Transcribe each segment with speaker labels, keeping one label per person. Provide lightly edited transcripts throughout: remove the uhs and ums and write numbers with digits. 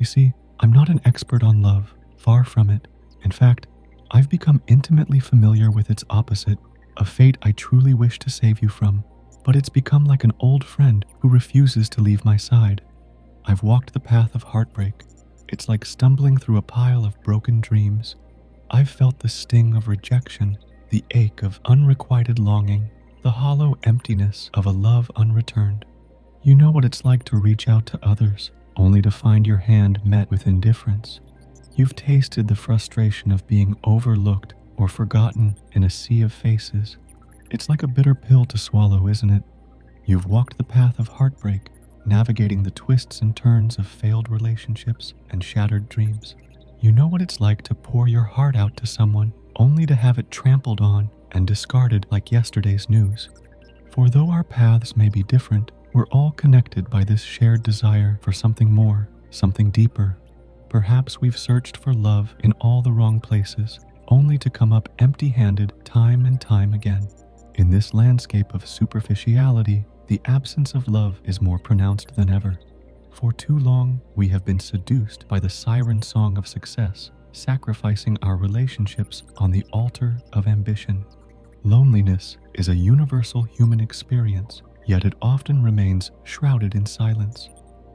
Speaker 1: You see, I'm not an expert on love, far from it. In fact, I've become intimately familiar with its opposite, a fate I truly wish to save you from. But it's become like an old friend who refuses to leave my side. I've walked the path of heartbreak. It's like stumbling through a pile of broken dreams. I've felt the sting of rejection, the ache of unrequited longing, the hollow emptiness of a love unreturned. You know what it's like to reach out to others, only to find your hand met with indifference. You've tasted the frustration of being overlooked or forgotten in a sea of faces. It's like a bitter pill to swallow, isn't it? You've walked the path of heartbreak, navigating the twists and turns of failed relationships and shattered dreams. You know what it's like to pour your heart out to someone, only to have it trampled on and discarded like yesterday's news. For though our paths may be different, we're all connected by this shared desire for something more, something deeper. Perhaps we've searched for love in all the wrong places, only to come up empty-handed time and time again. In this landscape of superficiality, the absence of love is more pronounced than ever. For too long, we have been seduced by the siren song of success, sacrificing our relationships on the altar of ambition. Loneliness is a universal human experience, yet it often remains shrouded in silence.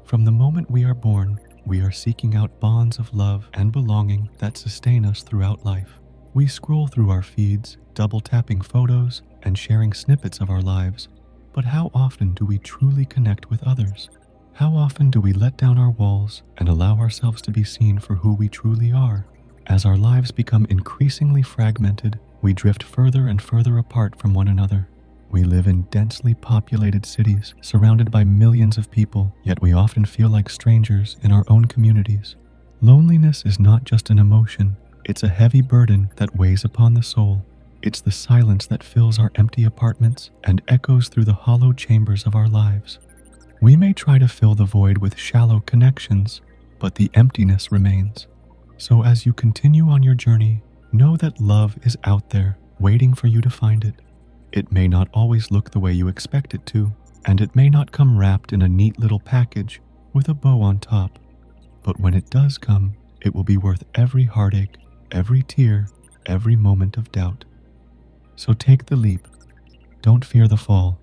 Speaker 1: From the moment we are born, we are seeking out bonds of love and belonging that sustain us throughout life. We scroll through our feeds, double-tapping photos and sharing snippets of our lives. But how often do we truly connect with others? How often do we let down our walls and allow ourselves to be seen for who we truly are? As our lives become increasingly fragmented, we drift further and further apart from one another. We live in densely populated cities, surrounded by millions of people, yet we often feel like strangers in our own communities. Loneliness is not just an emotion, it's a heavy burden that weighs upon the soul. It's the silence that fills our empty apartments and echoes through the hollow chambers of our lives. We may try to fill the void with shallow connections, but the emptiness remains. So as you continue on your journey, know that love is out there, waiting for you to find it. It may not always look the way you expect it to, and it may not come wrapped in a neat little package with a bow on top. But when it does come, it will be worth every heartache, every tear, every moment of doubt. So take the leap. Don't fear the fall.